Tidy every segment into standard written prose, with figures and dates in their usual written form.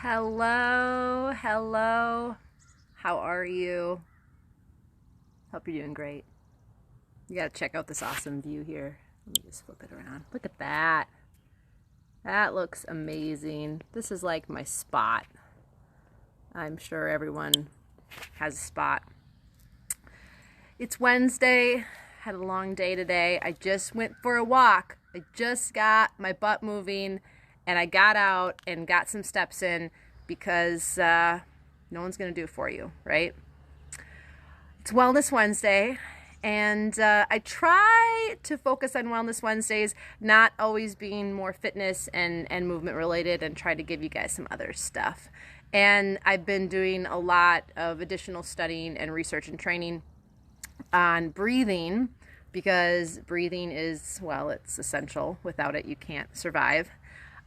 Hello, hello. How are you? Hope you're doing great. You gotta check out this awesome view here. Let me just flip it around. Look at that. That looks amazing. This is like my spot. I'm sure everyone has a spot. It's Wednesday. Had a long day today. I just went for a walk. I just got my butt moving and I got out and got some steps in because no one's going to do it for you, right? It's Wellness Wednesday, and I try to focus on Wellness Wednesdays, not always being more fitness and movement related, and try to give you guys some other stuff. And I've been doing a lot of additional studying and research and training on breathing, because breathing is, well, it's essential. Without it, you can't survive.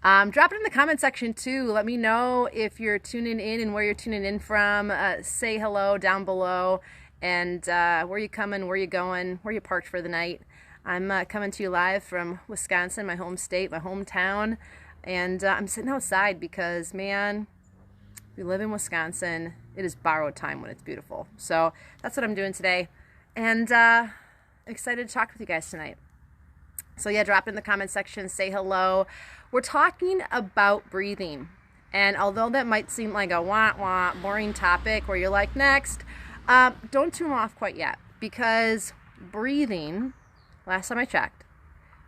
Drop it in the comment section too. Let me know if you're tuning in and where you're tuning in from. Say hello down below, and where you coming, where you going, where you parked for the night. I'm coming to you live from Wisconsin, my home state, my hometown, and I'm sitting outside because, man, we live in Wisconsin. It is borrowed time when it's beautiful. So that's what I'm doing today, and excited to talk with you guys tonight. So yeah, drop in the comment section, say hello. We're talking about breathing. And although that might seem like a wah-wah boring topic where you're like, next, don't tune off quite yet. Because breathing, last time I checked,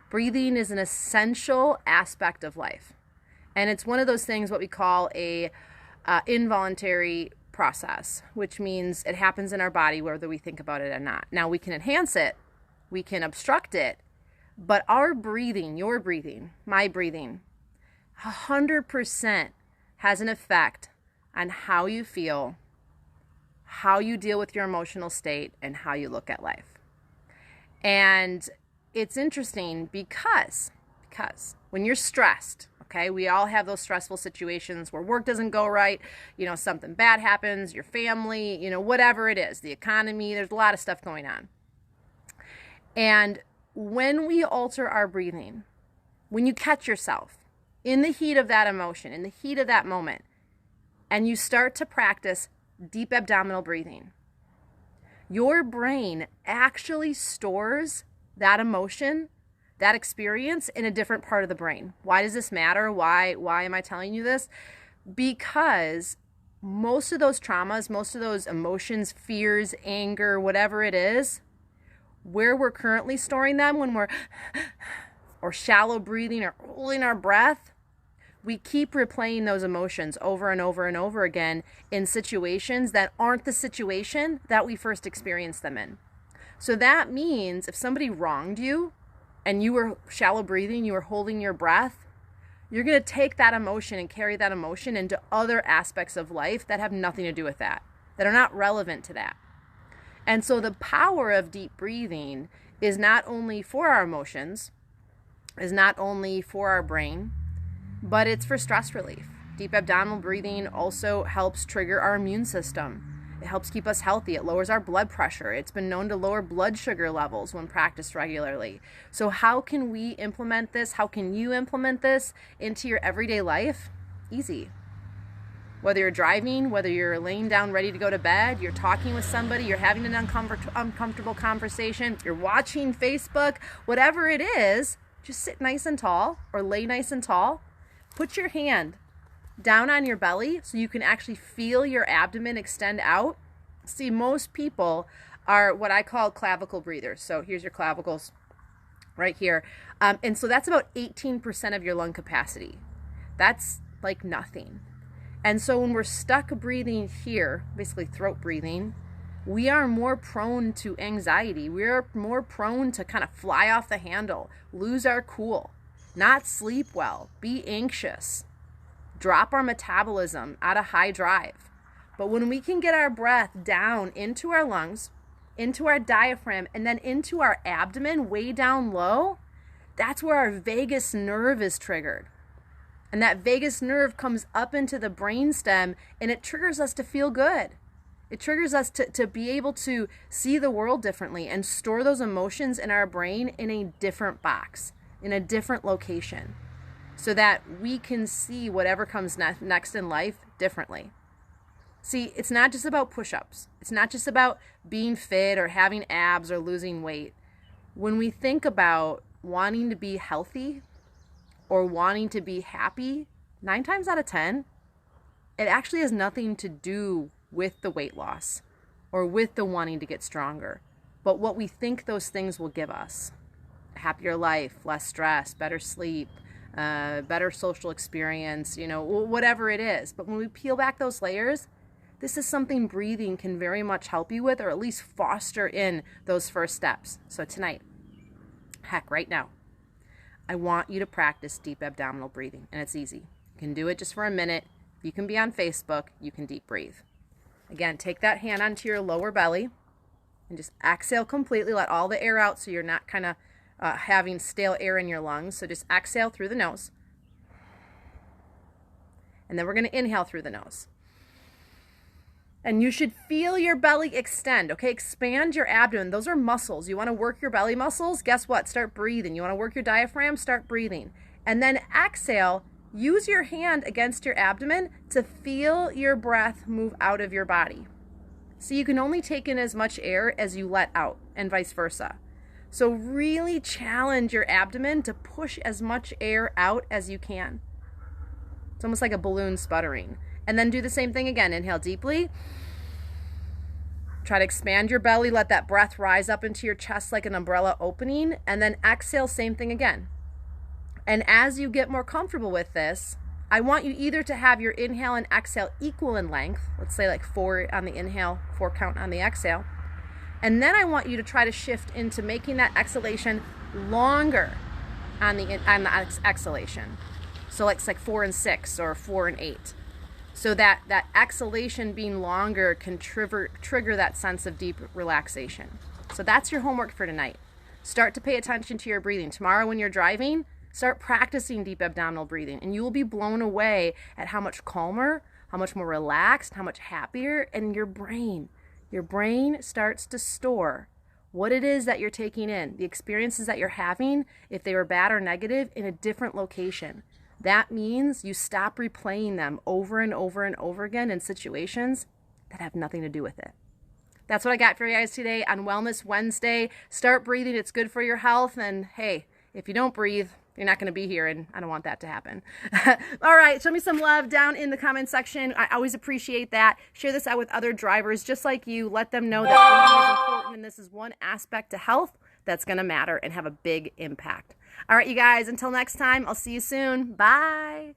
breathing is an essential aspect of life. And it's one of those things, what we call a involuntary process, which means it happens in our body whether we think about it or not. Now, we can enhance it, we can obstruct it, but our breathing, your breathing, my breathing, 100% has an effect on how you feel, how you deal with your emotional state, and how you look at life. And it's interesting because when you're stressed, okay, we all have those stressful situations where work doesn't go right, something bad happens, your family, whatever it is, the economy, there's a lot of stuff going on. And when we alter our breathing, when you catch yourself in the heat of that emotion, in the heat of that moment, and you start to practice deep abdominal breathing, your brain actually stores that emotion, that experience in a different part of the brain. Why does this matter? Why am I telling you this? Because most of those traumas, most of those emotions, fears, anger, whatever it is, where we're currently storing them when we're or shallow breathing or holding our breath, we keep replaying those emotions over and over and over again in situations that aren't the situation that we first experienced them in. So that means if somebody wronged you and you were shallow breathing, you were holding your breath, you're going to take that emotion and carry that emotion into other aspects of life that have nothing to do with that are not relevant to that. And so the power of deep breathing is not only for our emotions, is not only for our brain, but it's for stress relief. Deep abdominal breathing also helps trigger our immune system. It helps keep us healthy. It lowers our blood pressure. It's been known to lower blood sugar levels when practiced regularly. So how can we implement this? How can you implement this into your everyday life? Easy. Whether you're driving, whether you're laying down ready to go to bed, you're talking with somebody, you're having an uncomfortable conversation, you're watching Facebook, whatever it is, just sit nice and tall or lay nice and tall. Put your hand down on your belly so you can actually feel your abdomen extend out. See, most people are what I call clavicle breathers. So here's your clavicles right here. And so that's about 18% of your lung capacity. That's like nothing. And so when we're stuck breathing here, basically throat breathing, we are more prone to anxiety. We are more prone to kind of fly off the handle, lose our cool, not sleep well, be anxious, drop our metabolism at a high drive. But when we can get our breath down into our lungs, into our diaphragm, and then into our abdomen way down low, that's where our vagus nerve is triggered. And that vagus nerve comes up into the brainstem, and it triggers us to feel good. It triggers us to be able to see the world differently and store those emotions in our brain in a different box, in a different location. so that we can see whatever comes next in life differently. See, it's not just about push-ups. It's not just about being fit or having abs or losing weight. When we think about wanting to be healthy or wanting to be happy, 9 times out of 10, it actually has nothing to do with the weight loss or with the wanting to get stronger, but what we think those things will give us. A happier life, less stress, better sleep, better social experience, whatever it is. But when we peel back those layers, this is something breathing can very much help you with, or at least foster in those first steps. So tonight, heck, right now, I want you to practice deep abdominal breathing, and it's easy. You can do it just for a minute. If you can be on Facebook, you can deep breathe. Again, take that hand onto your lower belly and just exhale completely. Let all the air out so you're not kind of having stale air in your lungs. So just exhale through the nose. And then we're going to inhale through the nose. And you should feel your belly extend, okay? Expand your abdomen. Those are muscles. You want to work your belly muscles? Guess what? Start breathing. You want to work your diaphragm? Start breathing. And then exhale. Use your hand against your abdomen to feel your breath move out of your body. So you can only take in as much air as you let out, and vice versa. So really challenge your abdomen to push as much air out as you can. It's almost like a balloon sputtering. And then do the same thing again. Inhale deeply. Try to expand your belly. Let that breath rise up into your chest like an umbrella opening. And then exhale, same thing again. And as you get more comfortable with this, I want you either to have your inhale and exhale equal in length. Let's say like 4 on the inhale, 4 count on the exhale. And then I want you to try to shift into making that exhalation longer on the exhalation. So it's like 4 and 6 or 4 and 8. So that exhalation being longer can trigger that sense of deep relaxation. So that's your homework for tonight. Start to pay attention to your breathing. Tomorrow when you're driving, start practicing deep abdominal breathing, and you will be blown away at how much calmer, how much more relaxed, how much happier, and your brain starts to store what it is that you're taking in, the experiences that you're having, if they were bad or negative, in a different location. That means you stop replaying them over and over and over again in situations that have nothing to do with it. That's what I got for you guys today on Wellness Wednesday. Start breathing. It's good for your health. And hey, if you don't breathe, you're not going to be here, and I don't want that to happen. All right, show me some love down in the comment section. I always appreciate that. Share this out with other drivers just like you. Let them know that breathing is important, and this is one aspect to health that's going to matter and have a big impact. All right, you guys, until next time, I'll see you soon. Bye.